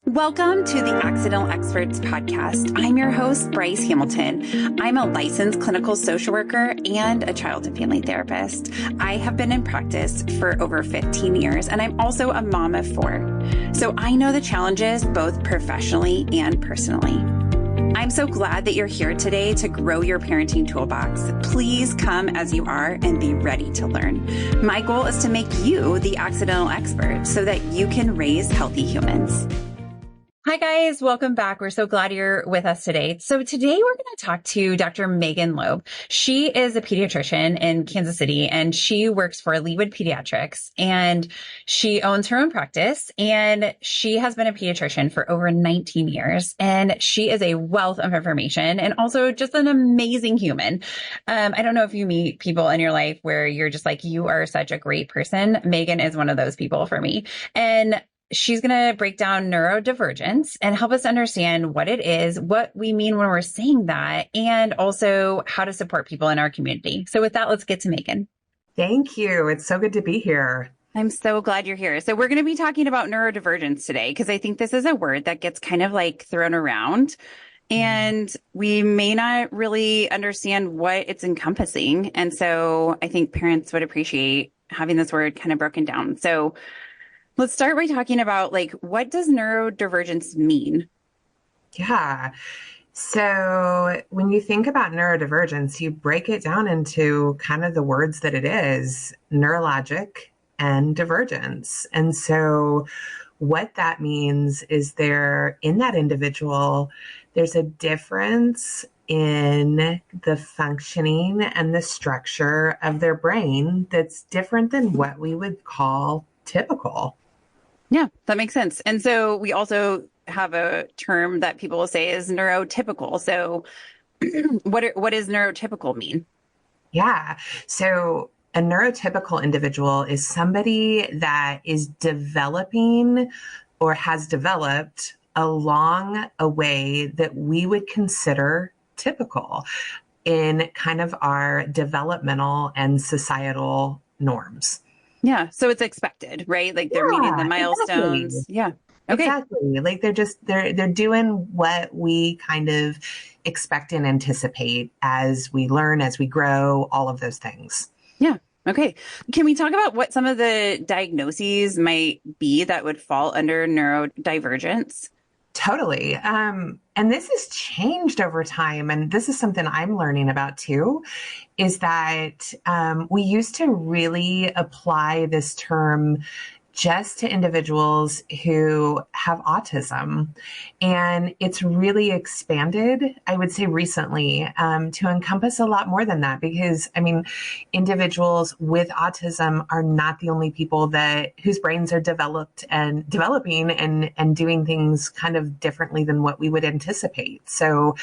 Welcome to the Accidental Experts podcast. I'm your host, Bryce Hamilton. I'm a licensed clinical social worker and a child and family therapist. I have been in practice for over 15 years, and I'm also a mom of 4. So I know the challenges both professionally and personally. I'm so glad that you're here today to grow your parenting toolbox. Please come as you are and be ready to learn. My goal is to make you the accidental expert so that you can raise healthy humans. Hi guys, welcome back. We're so glad you're with us today. So today we're going to talk to Dr. Megan Loeb. She is a pediatrician in Kansas City and she works for Loeb Pediatrics and she owns her own practice and she has been a pediatrician for over 19 years and she is a wealth of information and also just an amazing human. I don't know if you meet people in your life where you're just like, you are such a great person. Megan is one of those people for me. And she's going to break down neurodivergence and help us understand what it is, what we mean when we're saying that, and also how to support people in our community. So with that, let's get to Megan. Thank you. It's so good to be here. I'm so glad you're here. So we're going to be talking about neurodivergence today, because I think this is a word that gets kind of like thrown around and we may not really understand what it's encompassing. And so I think parents would appreciate having this word kind of broken down. So let's start by talking about what does neurodivergence mean? Yeah. So when you think about neurodivergence, you break it down into kind of the words that it is, neurologic and divergence. And so what that means is in that individual, there's a difference in the functioning and the structure of their brain that's different than what we would call typical. Yeah, that makes sense. And so we also have a term that people will say is neurotypical. So what does neurotypical mean? Yeah. So a neurotypical individual is somebody that is developing or has developed along a way that we would consider typical in kind of our developmental and societal norms. Yeah. So it's expected, right? Like they're meeting the milestones. Exactly. Yeah. Okay. Exactly. Like they're doing what we kind of expect and anticipate as we learn, as we grow, all of those things. Yeah. Okay. Can we talk about what some of the diagnoses might be that would fall under neurodivergence? Totally. And this has changed over time. And this is something I'm learning about too, is that we used to really apply this term just to individuals who have autism. And it's really expanded, I would say recently, to encompass a lot more than that, because individuals with autism are not the only people whose brains are developing and doing things kind of differently than what we would anticipate. So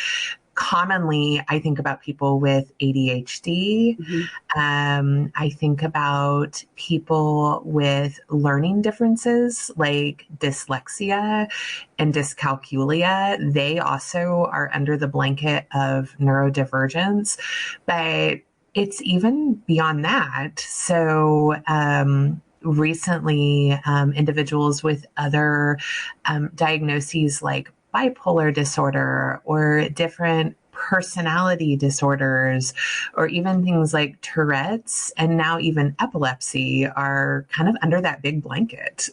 commonly, I think about people with ADHD. Mm-hmm. I think about people with learning differences like dyslexia and dyscalculia. They also are under the blanket of neurodivergence, but it's even beyond that. So, recently, individuals with other diagnoses like bipolar disorder or different personality disorders, or even things like Tourette's and now even epilepsy are kind of under that big blanket.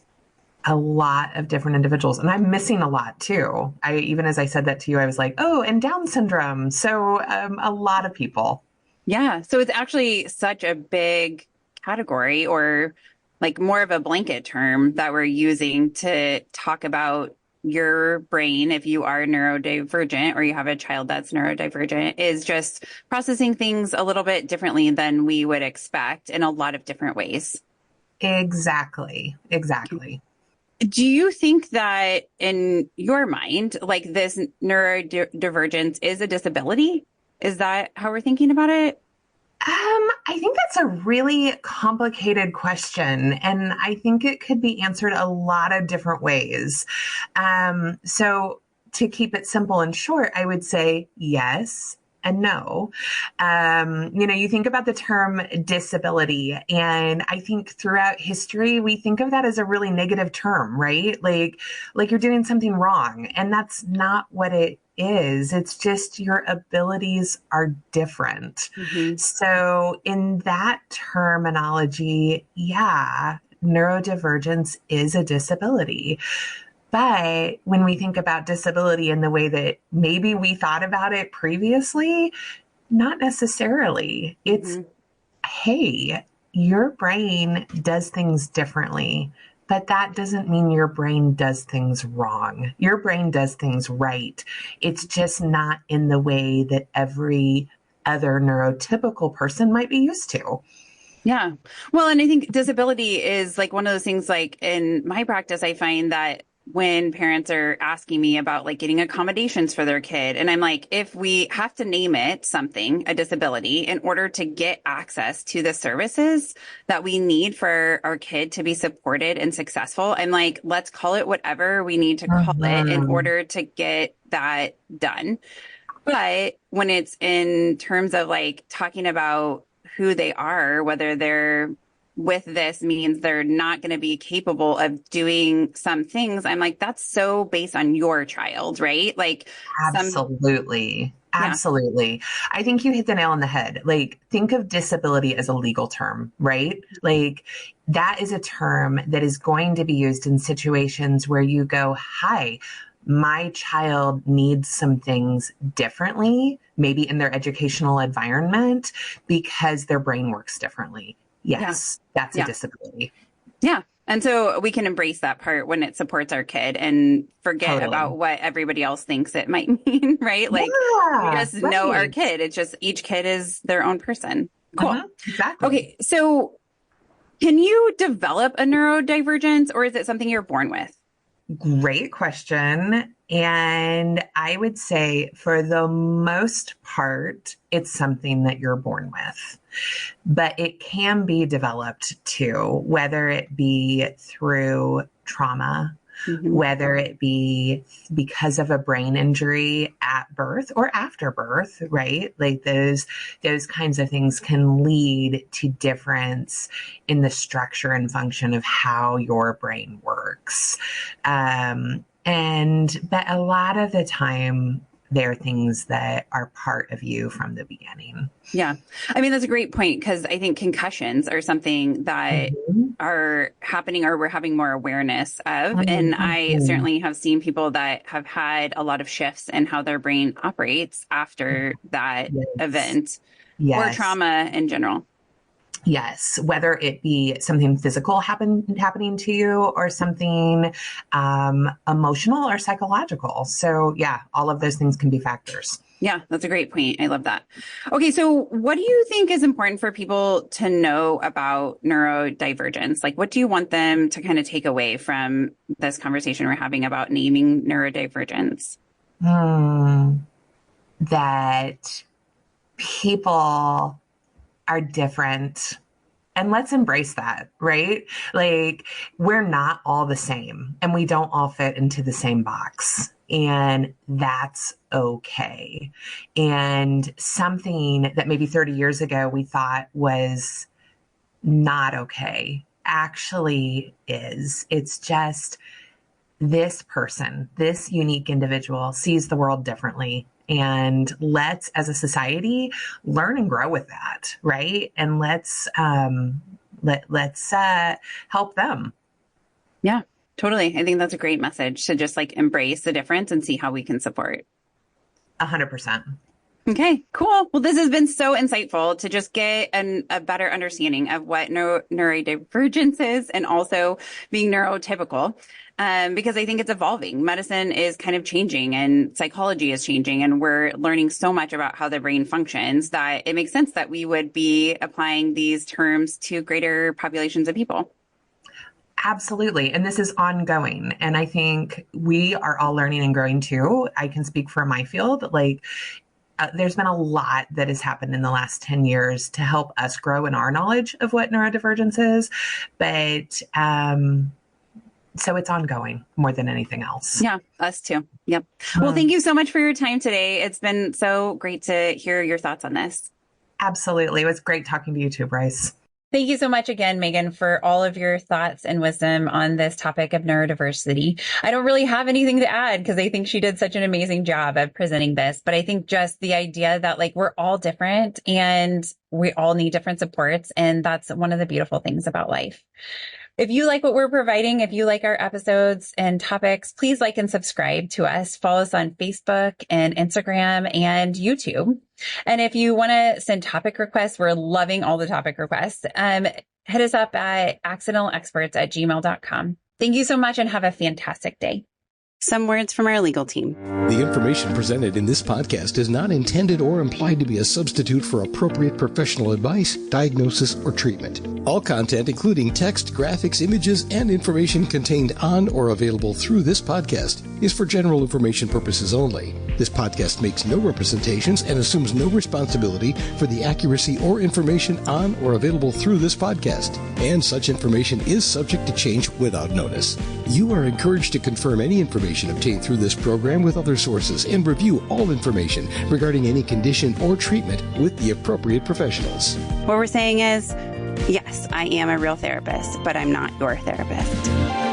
A lot of different individuals. And I'm missing a lot too. Even as I said that to you, I was like, oh, and Down syndrome. So a lot of people. Yeah. So it's actually such a big category, or like more of a blanket term that we're using to talk about your brain, if you are neurodivergent or you have a child that's neurodivergent, is just processing things a little bit differently than we would expect in a lot of different ways. Exactly. Do you think that in your mind, like this neurodivergence is a disability? Is that how we're thinking about it? I think that's a really complicated question, and I think it could be answered a lot of different ways. So to keep it simple and short, I would say yes, a no. You think about the term disability, and I think throughout history, we think of that as a really negative term, right? Like you're doing something wrong, and that's not what it is. It's just your abilities are different. Mm-hmm. So in that terminology, yeah, neurodivergence is a disability. But when we think about disability in the way that maybe we thought about it previously, not necessarily. It's, Mm-hmm. hey, your brain does things differently, but that doesn't mean your brain does things wrong. Your brain does things right. It's just not in the way that every other neurotypical person might be used to. Yeah. Well, and I think disability is like one of those things, like in my practice, I find that when parents are asking me about like getting accommodations for their kid, and I'm like, if we have to name it something, a disability, in order to get access to the services that we need for our kid to be supported and successful, I'm like, let's call it whatever we need to call it in Mhm. order to get that done. But when it's in terms of like talking about who they are, whether they're with this means they're not going to be capable of doing some things, I'm like, that's so based on your child, right? Like some, Absolutely. yeah, Absolutely. I think you hit the nail on the head. Like, think of disability as a legal term, right? Like, that is a term that is going to be used in situations where you go, hi, my child needs some things differently, maybe in their educational environment because their brain works differently. yeah, Yes, that's a yeah, disability. yeah. And so we can embrace that part when it supports our kid and forget Totally. about what everybody else thinks it might mean, right? Like we Yeah, just know our right. kid. It's just each kid is their own person. Cool. Exactly. Okay. So can you develop a neurodivergence or is it something you're born with? Great question. And I would say for the most part, it's something that you're born with, but it can be developed too, whether it be through trauma, Hmm. whether it be because of a brain injury at birth or after birth, right? Like those kinds of things can lead to difference in the structure and function of how your brain works. But a lot of the time, they're things that are part of you from the beginning. Yeah. I mean, that's a great point because I think concussions are something that Mhm. are happening or we're having more awareness of. And I Mhm. certainly have seen people that have had a lot of shifts in how their brain operates after that Yes. event or Yes. trauma in general. Yes, whether it be something physical happening to you or something emotional or psychological. So yeah, all of those things can be factors. Yeah, that's a great point. I love that. Okay, so what do you think is important for people to know about neurodivergence? Like, what do you want them to kind of take away from this conversation we're having about naming neurodivergence? Hmm, that people are different. And let's embrace that, right? Like, we're not all the same and we don't all fit into the same box. And that's okay. And something that maybe 30 years ago we thought was not okay actually is. It's just this person, this unique individual sees the world differently. And let's, as a society, learn and grow with that, right? And let's help them. Yeah, totally. I think that's a great message to just like embrace the difference and see how we can support. 100%. Okay, cool. Well, this has been so insightful to just get a better understanding of what neurodivergence is and also being neurotypical. Because I think it's evolving. Medicine is kind of changing and psychology is changing, and we're learning so much about how the brain functions that it makes sense that we would be applying these terms to greater populations of people. Absolutely. And this is ongoing. And I think we are all learning and growing too. I can speak for my field. There's been a lot that has happened in the last 10 years to help us grow in our knowledge of what neurodivergence is. But So it's ongoing more than anything else. Yeah, us too. Yep. Well, thank you so much for your time today. It's been so great to hear your thoughts on this. Absolutely. It was great talking to you too, Bryce. Thank you so much again, Megan, for all of your thoughts and wisdom on this topic of neurodiversity. I don't really have anything to add because I think she did such an amazing job of presenting this. But I think just the idea that like we're all different and we all need different supports. And that's one of the beautiful things about life. If you like what we're providing, if you like our episodes and topics, please like and subscribe to us. Follow us on Facebook and Instagram and YouTube. And if you want to send topic requests, we're loving all the topic requests. Hit us up at accidentalexperts@gmail.com. Thank you so much and have a fantastic day. Some words from our legal team. The information presented in this podcast is not intended or implied to be a substitute for appropriate professional advice, diagnosis, or treatment. All content, including text, graphics, images, and information contained on or available through this podcast, is for general information purposes only. This podcast makes no representations and assumes no responsibility for the accuracy or information on or available through this podcast, and such information is subject to change without notice. You are encouraged to confirm any information obtained through this program with other sources and review all information regarding any condition or treatment with the appropriate professionals. What we're saying is, yes, I am a real therapist, but I'm not your therapist.